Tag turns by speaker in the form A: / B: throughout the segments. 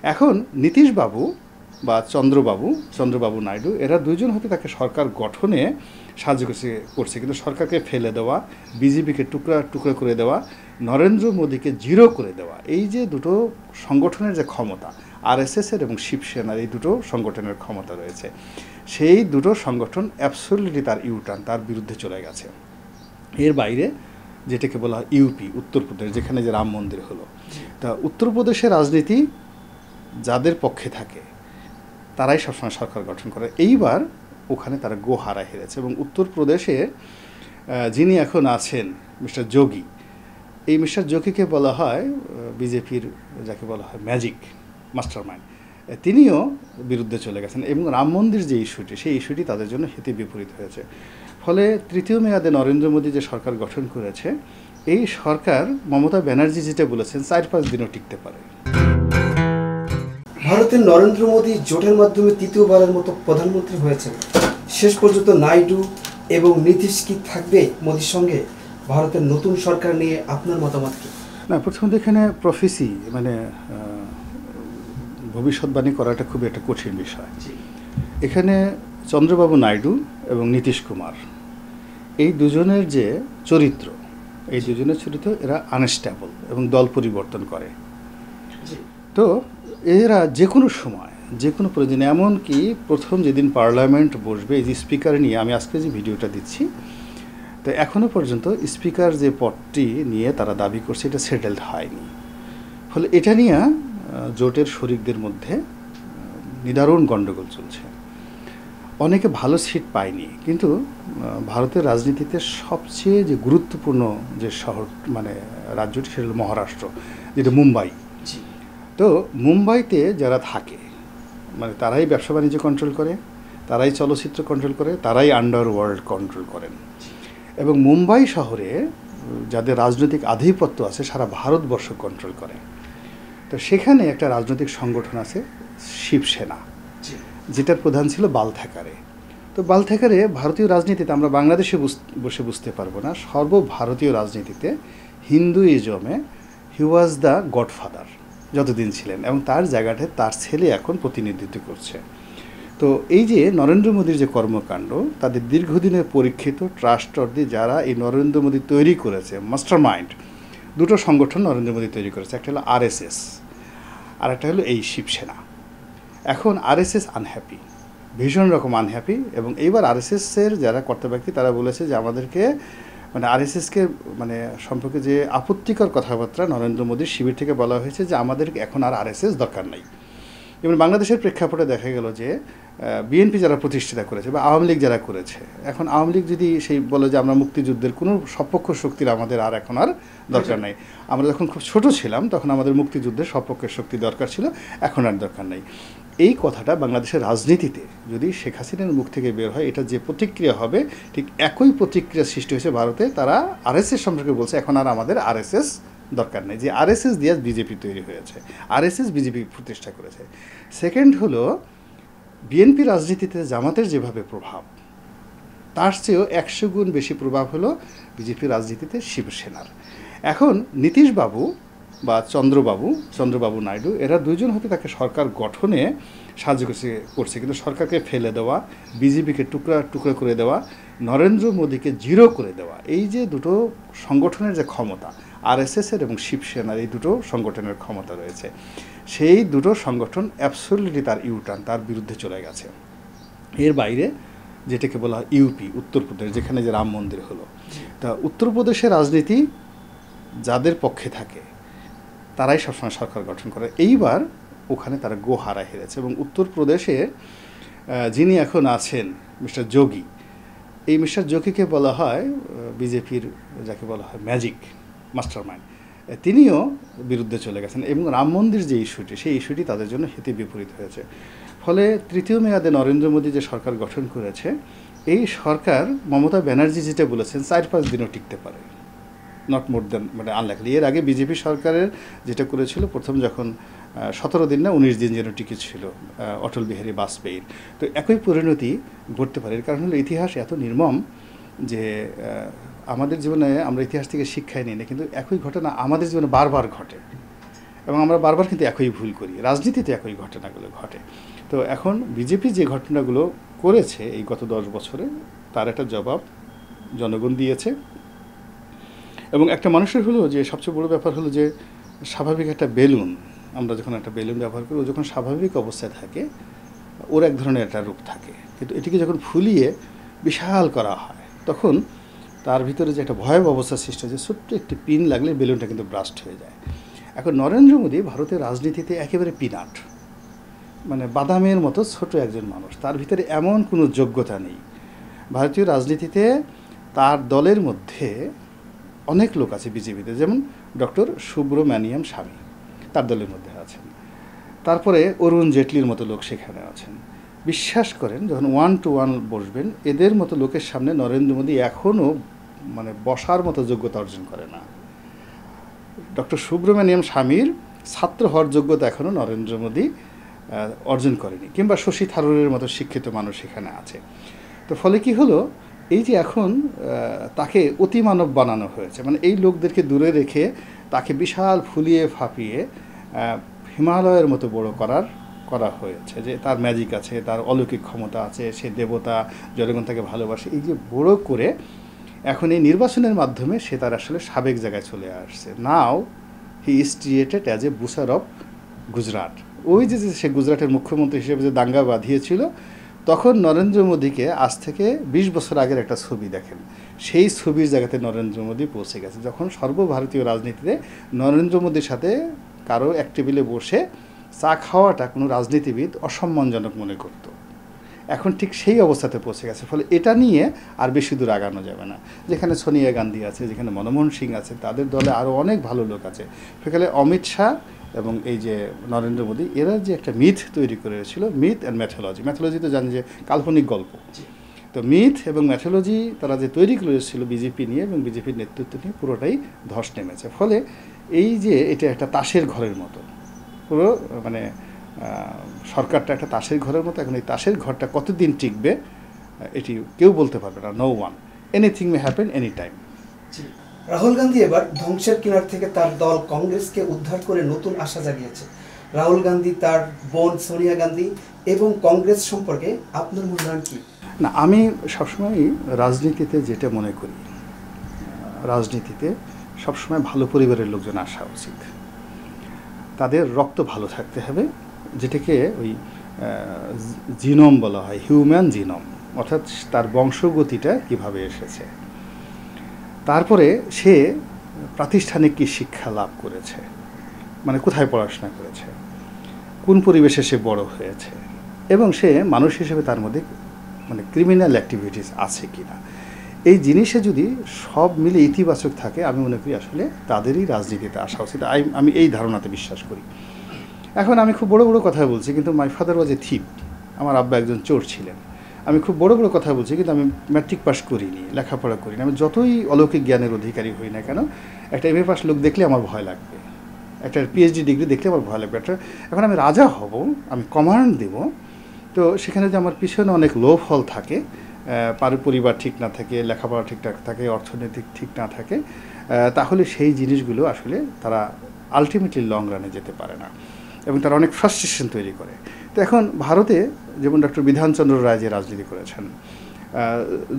A: এখন নীতিশবাবু বা চন্দ্রবাবু নাইডু এরা দুইজন হয়তো তাকে সরকার গঠনে সাহায্য করছে, কিন্তু সরকারকে ফেলে দেওয়া, বিজেপিকে টুকরা টুকরা করে দেওয়া, নরেন্দ্র মোদীকে জিরো করে দেওয়া, এই যে দুটো সংগঠনের যে ক্ষমতা, আরএসএসের এবং শিবসেনার এই দুটো সংগঠনের ক্ষমতা রয়েছে, সেই দুটো সংগঠন অ্যাবসলিউটলি তার ইউটার্ন, তার বিরুদ্ধে চলে গেছে। এর বাইরে যেটাকে বলা হয় ইউপি, উত্তরপ্রদেশ, যেখানে যে রাম মন্দির হলো, তা উত্তরপ্রদেশের রাজনীতি যাদের পক্ষে থাকে তারাই সবসময় সরকার গঠন করে। এইবার ওখানে তারা গোহারা হেরেছে এবং উত্তরপ্রদেশে যিনি এখন আছেন মিস্টার যোগী, এই মিস্টার যোগীকে বলা হয় বিজেপির যাকে বলা হয় ম্যাজিক মাস্টার মাইন্ড, তিনিও বিরুদ্ধে চলে গেছেন এবং রাম মন্দির যে ইস্যুটি, সেই ইস্যুটি তাদের জন্য হিতে বিপরীত হয়েছে। ফলে তৃতীয় মেয়াদে নরেন্দ্র মোদী যে সরকার গঠন করেছে, এই সরকার মমতা ব্যানার্জি যেটা বলেছেন 4-5 দিনও টিকতে পারে।
B: ভারতের নরেন্দ্র মোদী জোটের মাধ্যমে তৃতীয়বারের মতো প্রধানমন্ত্রী হয়েছেন। শেষ পর্যন্ত নাইডু এবং নীতিশ কি থাকবে মোদীর সঙ্গে? ভারতের নতুন সরকার নিয়ে আপনার মতামত কি?
A: না, প্রথমত এখানে প্রফেসি মানে ভবিষ্যৎবাণী করাটা খুবই একটা কঠিন বিষয়। এখানে চন্দ্রবাবু নাইডু এবং নীতিশ কুমার এই দুজনের যে চরিত্র, এই দুজনের চরিত্র এরা আনস্টেবল এবং দল পরিবর্তন করে। তো এরা যে কোনো সময় যে কোনো প্রয়োজনে, এমনকি প্রথম যেদিন পার্লামেন্ট বসবে, এই যে স্পিকার নিয়ে আমি আজকে যে ভিডিওটা দিচ্ছি, তো এখনও পর্যন্ত স্পিকার যে পদটি নিয়ে তারা দাবি করছে এটা সেটেলড হয়নি। ফলে এটা নিয়ে জোটের শরিকদের মধ্যে নিদারুণ গণ্ডগোল চলছে। অনেকে ভালো সিট পায়নি, কিন্তু ভারতের রাজনীতিতে সবচেয়ে যে গুরুত্বপূর্ণ যে শহর মানে রাজ্যটি, সেটা হলো মহারাষ্ট্র, যেটা মুম্বাই। তো মুম্বাইতে যারা থাকে মানে তারাই ব্যবসা বাণিজ্য কন্ট্রোল করে, তারাই চলচ্চিত্র কন্ট্রোল করে, তারাই আন্ডারওয়ার্ল্ড কন্ট্রোল করেন। এবং মুম্বাই শহরে যাদের রাজনৈতিক আধিপত্য আছে সারা ভারতবর্ষ কন্ট্রোল করে। তো সেখানে একটা রাজনৈতিক সংগঠন আছে শিবসেনা, যেটার প্রধান ছিল বাল থ্যাকারে। তো বাল থ্যাকারে ভারতীয় রাজনীতিতে, আমরা বাংলাদেশে বসে বুঝতে পারবো না, সর্বভারতীয় রাজনীতিতে হিন্দুইজমে হি ওয়াজ দ্য গডফাদার যতদিন ছিলেন, এবং তার জায়গাটায় তার ছেলে এখন প্রতিনিধিত্ব করছে। তো এই যে নরেন্দ্র মোদীর যে কর্মকাণ্ড, তাদের দীর্ঘদিনের পরীক্ষিত ট্রাস্টওয়ার্দি যারা এই নরেন্দ্র মোদী তৈরি করেছে, মাস্টার মাইন্ড, দুটো সংগঠন নরেন্দ্র মোদী তৈরি করেছে, একটা হলো আরএসএস আর একটা হলো এই শিবসেনা। এখন আরএসএস আনহ্যাপি, ভীষণ রকম আনহ্যাপি, এবং এইবার আরএসএসের যারা কর্তা ব্যক্তি তারা বলেছে যে আমাদেরকে মানে আরএসএসকে মানে সম্পর্কে যে আপত্তিকর কথাবার্তা নরেন্দ্র মোদীর শিবির থেকে বলা হয়েছে যে আমাদের এখন আর আরএসএস দরকার নেই। যেমন বাংলাদেশের প্রেক্ষাপটে দেখা গেল যে বিএনপি যারা প্রতিষ্ঠাতা করেছে বা আওয়ামী লীগ যারা করেছে, এখন আওয়ামী লীগ যদি সেই বলে যে আমরা মুক্তিযুদ্ধের কোনো সপক্ষ শক্তির আমাদের আর এখন আর দরকার নেই, আমরা যখন খুব ছোট ছিলাম তখন আমাদের মুক্তিযুদ্ধের সপক্ষের শক্তি দরকার ছিল, এখন আর দরকার নেই, এই কথাটা বাংলাদেশের রাজনীতিতে যদি শেখ হাসিনার মুখ থেকে বের হয়, এটা যে প্রতিক্রিয়া হবে ঠিক একই প্রতিক্রিয়া সৃষ্টি হয়েছে ভারতে। তারা আরএসএস সম্পর্কে বলছে এখন আর আমাদের আরএসএস দরকার নেই, যে আরএসএস দিয়ে বিজেপি তৈরি হয়েছে, আরএসএস বিজেপি প্রতিষ্ঠা করেছে। সেকেন্ড হলো বিএনপি রাজনীতিতে জামাতের যেভাবে প্রভাব, তার চেয়েও 100 গুণ বেশি প্রভাব হলো বিজেপি রাজনীতিতে শিবসেনার। এখন নীতিশবাবু বা চন্দ্রবাবু নাইডু এরা দুইজন হয়তো তাকে সরকার গঠনে সাহায্য করছে, কিন্তু সরকারকে ফেলে দেওয়া, বিজেপিকে টুকরা টুকরা করে দেওয়া, নরেন্দ্র মোদীকে জিরো করে দেওয়া, এই যে দুটো সংগঠনের যে ক্ষমতা, আরএসএসের এবং শিবসেনার এই দুটো সংগঠনের ক্ষমতা রয়েছে, সেই দুটো সংগঠন অ্যাবসলিউটলি তার ইউটার্ন, তার বিরুদ্ধে চলে গেছে। এর বাইরে যেটাকে বলা হয় ইউপি, উত্তরপ্রদেশ, যেখানে যে রাম মন্দির হলো, তা উত্তরপ্রদেশের রাজনীতি যাদের পক্ষে থাকে তারাই সবসময় সরকার গঠন করে। এইবার ওখানে তারা গোহারা হেরেছে এবং উত্তরপ্রদেশে যিনি এখন আছেন মিস্টার যোগী, এই মিস্টার যোগীকে বলা হয় বিজেপির যাকে বলা হয় ম্যাজিক মাস্টার মাইন্ড, তিনিও বিরুদ্ধে চলে গেছেন এবং রাম মন্দির যে ইস্যুটি, সেই ইস্যুটি তাদের জন্য হিতে বিপরীত হয়েছে। ফলে তৃতীয় মেয়াদে নরেন্দ্র মোদী যে সরকার গঠন করেছে, এই সরকার মমতা ব্যানার্জি যেটা বলেছেন 4-5 দিনও টিকতে পারে, নট মোর দেন মানে আনলাইকলি। এর আগে বিজেপি সরকারের যেটা করেছিল, প্রথম যখন 17 দিন না 19 দিন যেন টিকে ছিল অটল বিহারী বাজপেয়ীর, তো একই পরিণতি ঘটতে পারে। এর কারণ হলো ইতিহাস এত নির্মম যে আমাদের জীবনে আমরা ইতিহাস থেকে শিক্ষাই নিই না, কিন্তু একই ঘটনা আমাদের জীবনে বারবার ঘটে। এবং আমরা বারবার কিন্তু একই ভুল করি, রাজনীতিতে একই ঘটনাগুলো ঘটে। তো এখন বিজেপি যে ঘটনাগুলো করেছে এই গত 10 বছরে, তার একটা জবাব জনগণ দিয়েছে। এবং একটা মানুষের হলো যে সবচেয়ে বড় ব্যাপার হলো যে স্বাভাবিক একটা বেলুন, আমরা যখন একটা বেলুন ব্যবহার করি, ও যখন স্বাভাবিক অবস্থায় থাকে ওর এক ধরনের একটা রূপ থাকে, কিন্তু এটিকে যখন ফুলিয়ে বিশাল করা হয় তখন তার ভিতরে যে একটা ভয়াবহ অবস্থার সৃষ্টি হয়, যে ছোট্ট একটি পিন লাগলে বেলুনটা কিন্তু ব্রাস্ট হয়ে যায়। এখন নরেন্দ্র মোদী ভারতের রাজনীতিতে একেবারে পিনাট, মানে বাদামের মতো ছোট একজন মানুষ, তার ভিতরে এমন কোনো যোগ্যতা নেই। ভারতীয় রাজনীতিতে তার দলের মধ্যে অনেক লোক আছে বিজেপিতে, যেমন ডক্টর সুব্রমণিয়াম স্বামী তার দলের মধ্যে আছেন, তারপরে অরুণ জেটলির মতো লোক সেখানে আছেন। বিশ্বাস করেন যখন 1 to 1 বসবেন, এদের মতো লোকের সামনে নরেন্দ্র মোদী এখনও মানে বসার মতো যোগ্যতা অর্জন করে না। ডক্টর সুব্রমণিয়াম স্বামীর ছাত্র হওয়ার যোগ্যতা এখনও নরেন্দ্র মোদী অর্জন করেনি, কিংবা শশী থারুরের মতো শিক্ষিত মানুষ এখানে আছে। তো ফলে কি হলো, এই যে এখন তাকে অতিমানব বানানো হয়েছে, মানে এই লোকদেরকে দূরে রেখে তাকে বিশাল ফুলিয়ে ফাঁপিয়ে হিমালয়ের মতো বড় করা হয়েছে, যে তার ম্যাজিক আছে, তার অলৌকিক ক্ষমতা আছে, সে দেবতা, জনগণ তাকে ভালোবাসে। এই যে বড় করে এখন এই নির্বাচনের মাধ্যমে সে তার আসলে সাবেক জায়গায় চলে আসছে। Now he is created as a বুসার অফ গুজরাট। ওই যে সে গুজরাটের মুখ্যমন্ত্রী হিসেবে যে দাঙ্গা বাঁধিয়েছিল, তখন নরেন্দ্র মোদীকে আজ থেকে 20 বছর আগের একটা ছবি দেখেন, সেই ছবির জায়গাতে নরেন্দ্র মোদী পৌঁছে গেছে, যখন সর্বভারতীয় রাজনীতিতে নরেন্দ্র মোদীর সাথে কারো এক টেবিলে বসে চা খাওয়াটা কোনো রাজনীতিবিদ অসম্মানজনক মনে করত। এখন ঠিক সেই অবস্থাতে পৌঁছে গেছে। ফলে এটা নিয়ে আর বেশি দূর আগানো যাবে না। যেখানে সোনিয়া গান্ধী আছে, যেখানে মনমোহন সিং আছে, তাদের দলে আরও অনেক ভালো লোক আছে। সেখানে অমিত শাহ এবং এই যে নরেন্দ্র মোদী, এরা যে একটা মিথ তৈরি করেছিল, মিথ অ্যান্ড ম্যাথোলজি। ম্যাথোলজি তো জানি যে কাল্পনিক গল্প, তো মিথ এবং ম্যাথোলজি তারা যে তৈরি করেছিল বিজেপি নিয়ে এবং বিজেপির নেতৃত্ব নিয়ে, পুরোটাই ধস নেমেছে। ফলে এই যে এটা একটা তাসের ঘরের মতো, পুরো মানে সরকারটা একটা তাসের ঘরের মতো। এখন এই তাসের ঘরটা কতদিন টিকবে এটি কেউ বলতে পারবে না, no one. Anything may happen any time.
B: Rahul Gandhi এবার ধ্বংসের কিনার থেকে তার দল কংগ্রেসকে উদ্ধার করে নতুন আশা জাগিয়েছে। রাহুল গান্ধী, তার বোন সোনিয়া গান্ধী এবং কংগ্রেস সম্পর্কে আপনার মূল্যায়ন কি?
A: না, আমি সবসময় রাজনীতিতে যেটা মনে করি, রাজনীতিতে সবসময় ভালো পরিবারের লোকজন আসা উচিত, তাদের রক্ত ভালো থাকতে হবে, যেটাকে ওই জিনোম বলা হয়, হিউম্যান জিনোম, অর্থাৎ তার বংশগতিটা কিভাবে এসেছে, তারপরে সে প্রাতিষ্ঠানিক কি শিক্ষা লাভ করেছে, মানে কোথায় পড়াশোনা করেছে, কোন পরিবেশে সে বড় হয়েছে, এবং সে মানুষ হিসেবে তার মধ্যে মানে ক্রিমিনাল অ্যাক্টিভিটিস আছে কি না, এই জিনিসে যদি সব মিলে ইতিবাচক থাকে, আমি মনে করি আসলে তাদেরই রাজনীতিতে আসা উচিত। আমি এই ধারণাতে বিশ্বাস করি। এখন আমি খুব বড় বড় কথা বলছি, কিন্তু মাই ফাদার ওয়াজ এ থিপ, আমার আব্বা একজন চোর ছিলেন। আমি খুব বড় বড় কথা বলছি, কিন্তু আমি ম্যাট্রিক পাস করিনি, লেখাপড়া করিনি। আমি যতই অলৌকিক জ্ঞানের অধিকারী হই না কেন, একটা এমএ পাস লোক দেখলে আমার ভয় লাগবে, একটা পিএইচডি ডিগ্রি দেখলে আমার ভয় লাগবে। এখন আমি রাজা হব, আমি কমান্ড দেব, তো সেখানে যে আমার পিছনে অনেক লো ফল থাকে, পরিবার ঠিক না থাকে, লেখাপড়া ঠিকঠাক থাকে, অর্থনৈতিক ঠিক না থাকে, তাহলে সেই জিনিসগুলো আসলে তারা আলটিমেটলি লং রানে যেতে পারে না, এবং তারা অনেক ফ্রাস্ট্রেশন তৈরি করে। তো এখন ভারতে যেমন ডক্টর বিধানচন্দ্র রায় যে রাজনীতি করেছেন,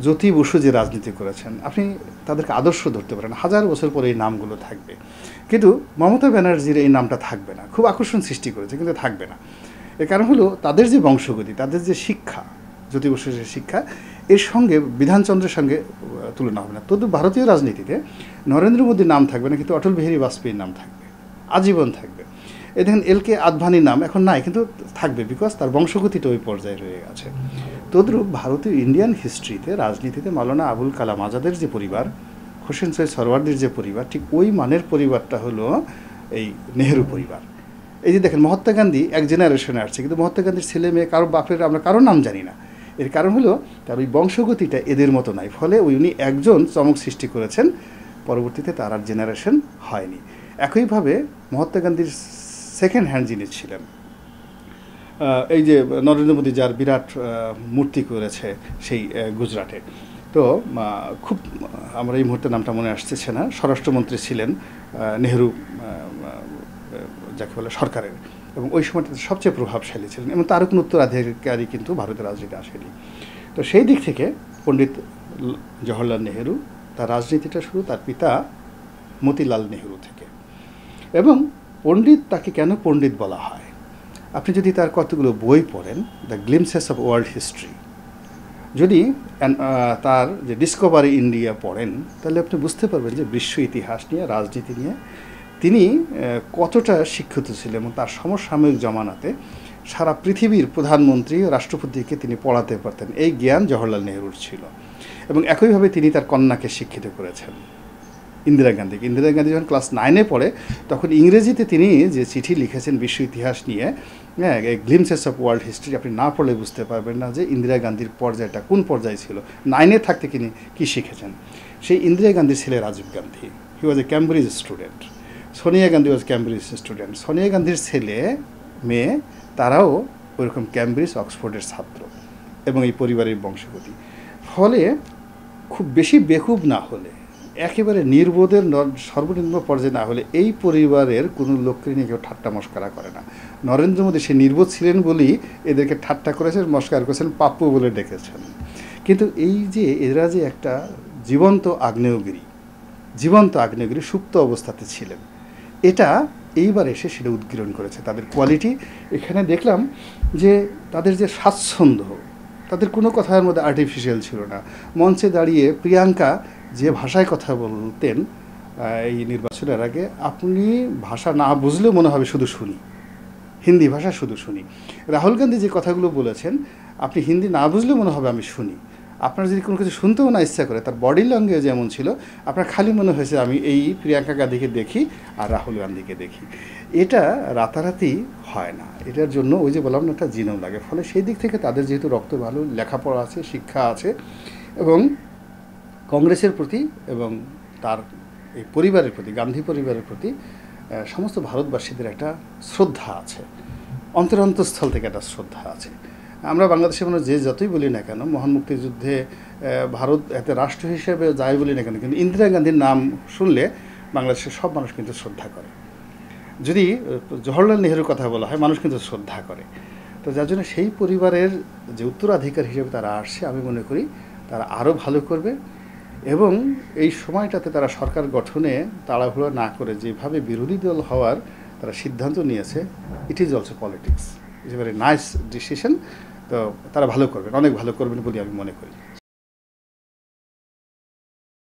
A: জ্যোতি বসু যে রাজনীতি করেছেন, আপনি তাদেরকে আদর্শ ধরতে পারেন, 1000 বছর পরে এই নামগুলো থাকবে। কিন্তু মমতা ব্যানার্জির এই নামটা থাকবে না, খুব আকর্ষণ সৃষ্টি করেছে কিন্তু থাকবে না। এর কারণ হলো তাদের যে বংশগতি, তাদের যে শিক্ষা, জ্যোতি বসুর যে শিক্ষা, এর সঙ্গে বিধানচন্দ্রের সঙ্গে তুলনা হবে না। তদু ভারতীয় রাজনীতিতে নরেন্দ্র মোদীর নাম থাকবে না, কিন্তু অটল বিহারী বাজপেয়ীর নাম থাকবে, আজীবন থাকবে। এই দেখেন এলকে আদভানির নাম এখন নাই, কিন্তু থাকবে, বিকজ তার বংশগতিটা ওই পর্যায়ে রয়ে গেছে। তদ্রূপ ভারতীয় ইন্ডিয়ান হিস্ট্রিতে, রাজনীতিতে মাওলানা আবুল কালাম আজাদের যে পরিবার, হোসেন সৈয়দ সরওয়ার্দির যে পরিবার, ঠিক ওই মানের পরিবারটা হলো এই নেহেরু পরিবার। এই যে দেখেন মহাত্মা গান্ধী এক জেনারেশনে আসছে, কিন্তু মহাত্মা গান্ধীর ছেলে মেয়ে কারো বাপের আমরা কারোর নাম জানি না। এর কারণ হলো তার ওই বংশগতিটা এদের মতো নাই, ফলে উনি একজন চমক সৃষ্টি করেছেন, পরবর্তীতে তার আর জেনারেশন হয়নি। একইভাবে মহাত্মা গান্ধীর সেকেন্ড হ্যান্ড জিনিস ছিলেন এই যে নরেন্দ্র মোদী, যার বিরাট মূর্তি করেছে সেই গুজরাটে। তো খুব আমার এই মুহূর্তে নামটা মনে আসতেছে না, স্বরাষ্ট্রমন্ত্রী ছিলেন নেহেরু যাকে বলে সরকারের, এবং ওই সময়টাতে সবচেয়ে প্রভাবশালী ছিলেন, এবং তারও কোনো উত্তরাধিকারী কিন্তু ভারতের রাজনীতি আসেনি। তো সেই দিক থেকে পণ্ডিত জওহরলাল নেহেরু তার রাজনীতিটা শুরু তার পিতা মতিলাল নেহেরু থেকে। এবং পণ্ডিত, তাকে কেন পণ্ডিত বলা হয়, আপনি যদি তার কতগুলো বই পড়েন, the glimpses of world history, যদি তার যে ডিসকভারি ইন্ডিয়া পড়েন, তাহলে আপনি বুঝতে পারবেন যে বিশ্ব ইতিহাস নিয়ে, রাজনীতি নিয়ে তিনি কতটা শিক্ষিত ছিলেন, এবং তার সমসাময়িক জমানাতে সারা পৃথিবীর প্রধানমন্ত্রী ও রাষ্ট্রপতিকে তিনি পড়াতে পারতেন। এই জ্ঞান জওহরলাল নেহরুর ছিল। এবং একইভাবে তিনি তার কন্যাকে শিক্ষিত করেছেন, ইন্দিরা গান্ধীকে। ইন্দিরা গান্ধী যখন ক্লাস 9-এ পড়ে, তখন ইংরেজিতে তিনি যে চিঠি লিখেছেন বিশ্ব ইতিহাস নিয়ে, হ্যাঁ, গ্লিমসেস অফ ওয়ার্ল্ড হিস্ট্রি, আপনি না পড়লে বুঝতে পারবেন না যে ইন্দিরা গান্ধীর পর্যায়টা কোন পর্যায়ে ছিল। 9-এ থাকতে তিনি কী শিখেছেন। সেই ইন্দিরা গান্ধীর ছেলে রাজীব গান্ধী, হি ওয়াজ এ ক্যামব্রিজ স্টুডেন্ট। সোনিয়া গান্ধী ওয়াজ ক্যামব্রিজ স্টুডেন্ট। সোনিয়া গান্ধীর ছেলে মেয়ে তারাও ওইরকম ক্যামব্রিজ, অক্সফোর্ডের ছাত্র, এবং এই পরিবারের বংশগতি। ফলে খুব বেশি বেকুব না হলে, একেবারে নির্বোধের সর্বনিম্ন পর্যায়ে না হলে, এই পরিবারের কোনো লোককে নিয়ে কেউ ঠাট্টা মস্করা করে না। নরেন্দ্র মোদী সে নির্বোধ ছিলেন বলেই এদেরকে ঠাট্টা করেছেন, মস্কার করেছেন, পাপ্পু বলে ডেকেছেন। কিন্তু এই যে এরা যে একটা জীবন্ত আগ্নেয়গিরি সুপ্ত অবস্থাতে ছিলেন, এটা এইবার এসে সেটা উদ্গীরণ করেছে। তাদের কোয়ালিটি এখানে দেখলাম যে তাদের যে স্বাচ্ছন্দ্য, তাদের কোনো কথার মধ্যে আর্টিফিশিয়াল ছিল না। মঞ্চে দাঁড়িয়ে প্রিয়াঙ্কা যে ভাষায় কথা বলতেন এই নির্বাচনের আগে, আপনি ভাষা না বুঝলেও মনে হবে শুধু শুনি, হিন্দি ভাষা শুধু শুনি। রাহুল গান্ধী যে কথাগুলো বলেছেন, আপনি হিন্দি না বুঝলেও মনে হবে আমি শুনি। আপনার যদি কোনো কিছু শুনতেও না ইচ্ছা করে, তার বডি ল্যাঙ্গুয়েজ এমন ছিল, আপনার খালি মনে হয়েছে আমি এই প্রিয়াঙ্কা গান্ধীকে দেখি আর রাহুল গান্ধীকে দেখি। এটা রাতারাতি হয় না, এটার জন্য ওই যে বললাম না, একটা জিনও লাগে। ফলে সেই দিক থেকে তাদের যেহেতু রক্ত ভালো, লেখাপড়া আছে, শিক্ষা আছে, এবং কংগ্রেসের প্রতি এবং তার এই পরিবারের প্রতি, গান্ধী পরিবারের প্রতি সমস্ত ভারতবাসীদের একটা শ্রদ্ধা আছে, অন্তরস্থল থেকে একটা শ্রদ্ধা আছে। আমরা বাংলাদেশের মানুষ যে যতই বলি না কেন, মহান মুক্তিযুদ্ধে ভারত এত রাষ্ট্র হিসেবে যাই বলি না কেন, কিন্তু ইন্দিরা গান্ধীর নাম শুনলে বাংলাদেশের সব মানুষ কিন্তু শ্রদ্ধা করে। যদি জওহরলাল নেহরুর কথা বলা হয়, মানুষ কিন্তু শ্রদ্ধা করে। তো যার জন্য সেই পরিবারের যে উত্তরাধিকার হিসেবে তারা আসছে, আমি মনে করি তারা আরও ভালো করবে। এবং এই সময়টাতে তারা সরকার গঠনে তাড়াহুড়ো না করে যেভাবে বিরোধী দল হওয়ার তারা সিদ্ধান্ত নিয়েছে, it is also politics, is a very nice decision. তো তারা ভালো করবেন, অনেক ভালো করবেন বলে আমি মনে করি।